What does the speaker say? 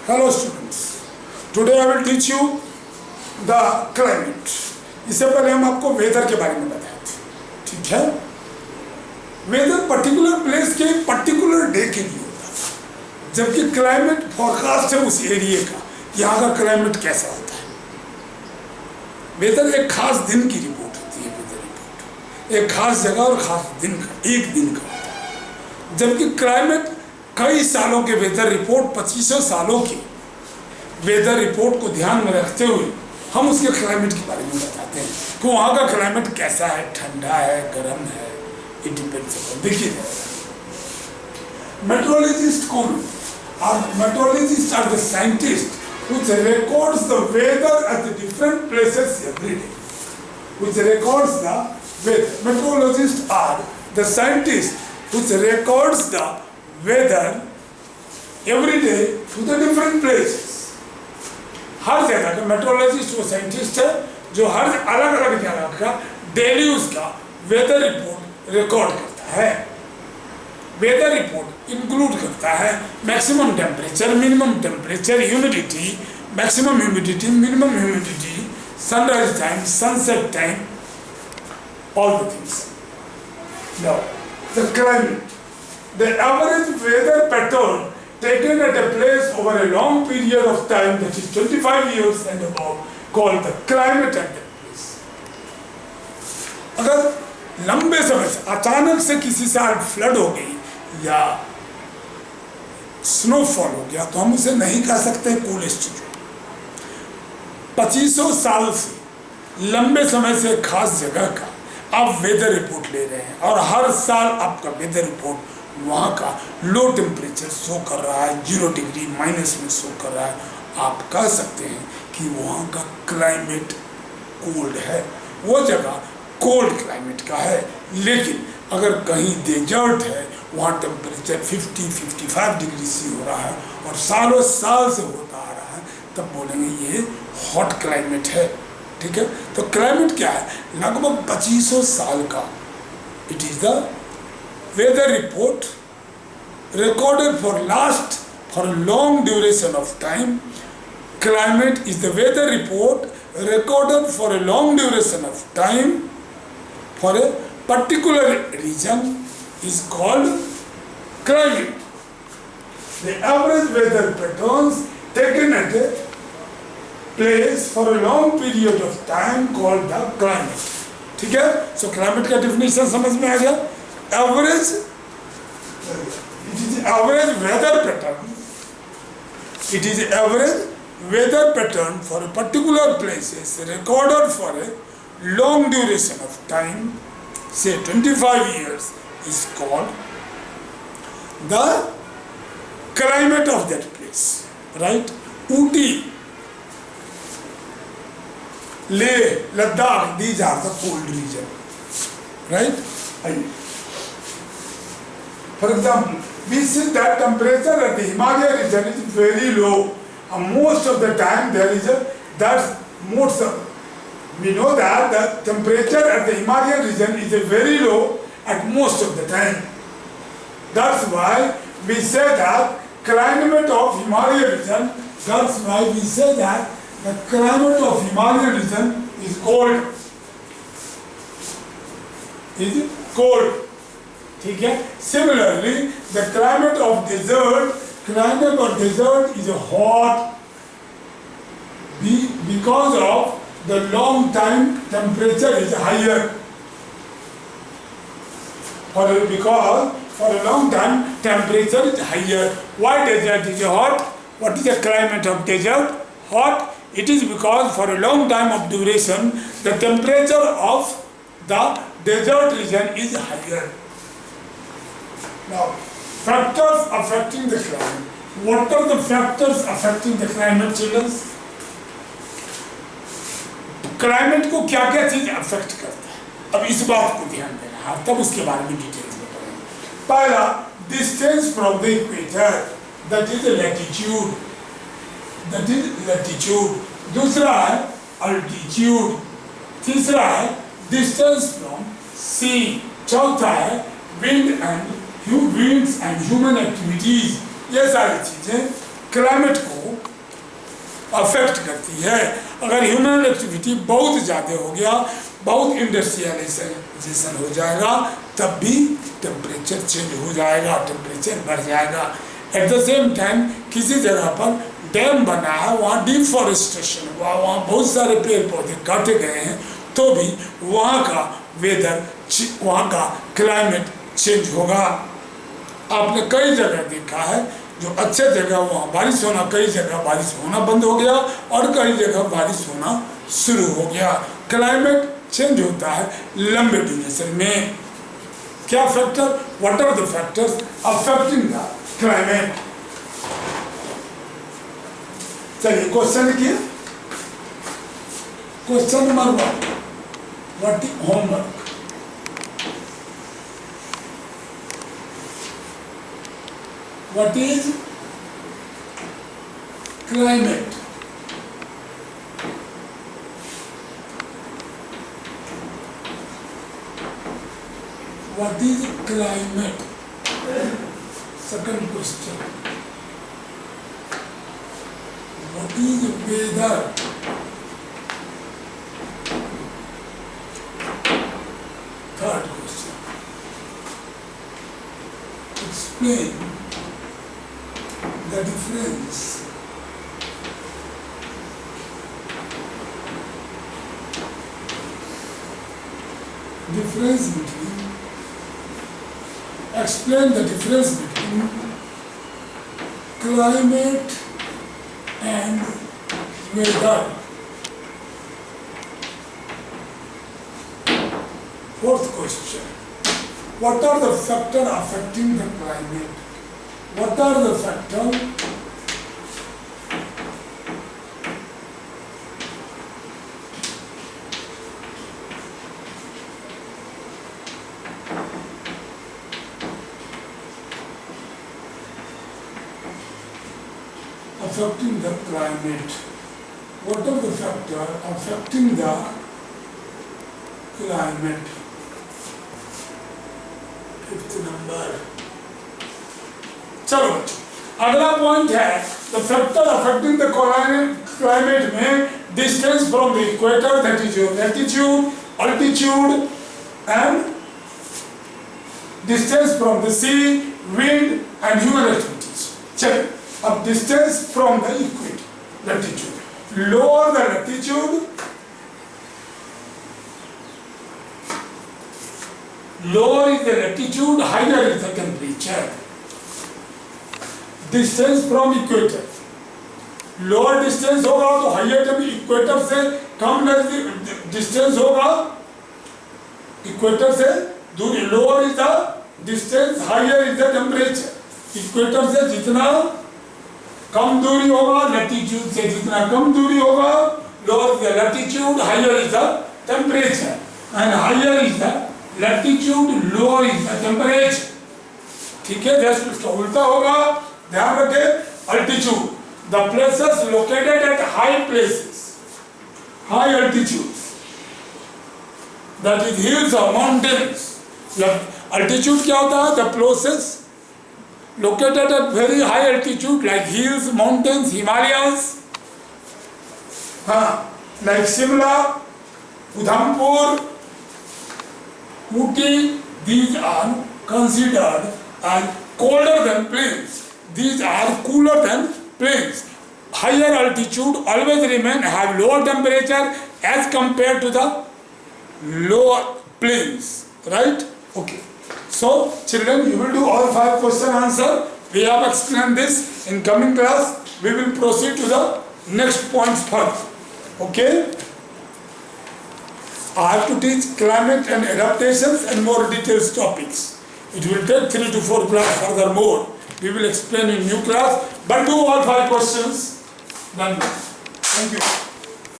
Hello students, today I will teach you the climate. इससे पहले हम आपको वेदर के बारे में बताए थे, ठीक है। वेदर पर्टिकुलर प्लेस के पर्टिकुलर डे के लिए होता है, जबकि क्लाइमेट फॉरकास्ट है उस एरिया का, यहाँ का क्लाइमेट कैसा होता है। वेदर एक खास दिन की रिपोर्ट होती है, वेदर रिपोर्ट एक खास जगह और खास दिन का, एक दिन का होता है, जबकि क्लाइमेट कई सालों के वेदर रिपोर्ट, 2500 सालों की वेदर रिपोर्ट को ध्यान में रखते हुए हम उसके क्लाइमेट के बारे में बताते हैं कि वहाँ का क्लाइमेट कैसा है, ठंडा है, गर्म है, इट डिपेंड्स अपॉन। देखिए, मेट्रोलॉजिस्ट कौन और meteorologist are the scientist which records the weather at the different places every day, which records the weather. Meteorologists are the scientists which records the weather every day to the different places. हर जगह का metrologist वो scientist है जो हर अलग अलग जगह का daily उसका वेदर रिपोर्ट रिकॉर्ड करता है। वेदर रिपोर्ट इंक्लूड करता है maximum temperature, minimum temperature, humidity, maximum humidity, minimum humidity, sunrise time, sunset time, all the things. Now, the climate. The average weather pattern taken at a place over a long period of time, that is 25 years and above, called the climate at that place. अगर लंबे समय से अचानक से किसी साल flood हो गई या स्नोफॉल हो गया तो हम उसे नहीं कह सकते कूलेस्ट जो। 2500 साल से लंबे समय से खास जगह का आप वेदर रिपोर्ट ले रहे हैं और हर साल आपका वेदर रिपोर्ट वहाँ का लो टेम्परेचर शो कर रहा है, 0 डिग्री माइनस में शो कर रहा है, आप कह सकते हैं कि वहाँ का क्लाइमेट कोल्ड है, वो जगह कोल्ड क्लाइमेट का है। लेकिन अगर कहीं डेजर्ट है, वहाँ टेम्परेचर 50-55 डिग्री सी हो रहा है और सालों साल से होता आ रहा है, तब बोलेंगे ये हॉट क्लाइमेट है, ठीक है। तो क्लाइमेट क्या है? लगभग 2500 साल का it is the weather report recorded for a long duration of time. Climate is the weather report recorded for a long duration of time for a particular region is called climate. The average weather patterns taken at a place for a long period of time called the climate. ठीक है, so climate का definition समझ में आ गया। Average, it is average weather pattern. It is average weather pattern for a particular places recorded for a long duration of time, say 25 years, is called the climate of that place, right? Ooty, Leh, Ladakh, these are the cold region, right? For example, we see that temperature at the Himalaya region is very low. Most of the time there is we know that the temperature at the Himalaya region is very low at most of the time. That's why we say that climate of Himalaya region, that's why we say that the climate of Himalaya region is cold. Is it cold? ठीक है। Similarly, the climate of desert is hot because of the long time temperature is higher. Because for a long time temperature is higher. Why desert is hot? What is the climate of desert? Hot. It is because for a long time of duration the temperature of the desert region is higher. Now, factors affecting the climate. What are the factors affecting the climate, children? Climate को क्या क्या चीज affect करता है, अब इस बात को ध्यान देना है, तब उसके बारे में डिटेल्स में पढ़ेंगे। पहला, distance from the equator, that is latitude, दूसरा है अल्टीट्यूड, तीसरा है डिस्टेंस फ्रॉम सी, चौथा है winds and human activities। ये सारी चीजें क्लाइमेट को अफेक्ट करती है। अगर ह्यूमन एक्टिविटी बहुत ज़्यादा हो गया, बहुत इंडस्ट्रियलाइजेशन हो जाएगा, तब भी टेम्परेचर चेंज हो जाएगा, टेम्परेचर बढ़ जाएगा। एट द सेम टाइम किसी जगह पर डैम बना है, वहाँ डिफॉरेस्टेशन हुआ, वहाँ बहुत सारे पेड़ पौधे काटे गए हैं, तो भी वहाँ का वेदर, वहाँ का क्लाइमेट चेंज होगा। आपने कई जगह देखा है, जो अच्छे जगह वहाँ बारिश होना, कई जगह बारिश होना बंद हो गया और कई जगह बारिश होना शुरू हो गया। क्लाइमेट चेंज होता है लंबे ड्यूरेशन में। क्या factor, what are the factors affecting the climate? चलिए क्वेश्चन लिखिए। Question number 1, what is homework? What is climate? What is climate? Second question. What is weather? Third question. Explain the difference between, explain the difference between climate and weather. Fourth question, what are the factors affecting the climate? What are the factors affecting the climate? What are the factors affecting the climate? Fifth number. चलो बच्चों, अगला point है the factor affecting the climate में distance from the equator, that is your latitude, altitude and distance from the sea, wind and human activities. चलिए अब distance from the equator, latitude, lower the latitude, lower is the latitude, higher is the temperature. Distance from equator, lower distance होगा तो higher जब equator से कम distance होगा, equator से दूरी, lower is the distance, higher is the temperature. Equator से जितना कम दूरी होगा, लैटिट्यूड से जितना कम दूरी होगा, lower is the latitude, higher is the temperature, and higher is the latitude, lower is the temperature. ठीक है, जस्ट उसका उल्टा होगा, ध्यान रखें। Altitude, the places located at high places, high altitudes, that is hills और माउंटेन्स। अल्टीट्यूड क्या होता है? The places located at very high altitude like hills, mountains, Himalayans, हाँ, like Shimla, Udhampur, Ooty, these are considered as colder than plains. These are cooler than plains. Higher altitude always remain have lower temperature as compared to the lower plains, right? Okay. So children, you will do all 5 question answer. We have explained this. In coming class, we will proceed to the next points further. Okay? I have to teach climate and adaptations and more detailed topics. It will take 3 to 4 class furthermore. We will explain in new class, but do all 5 questions. Done. Thank you.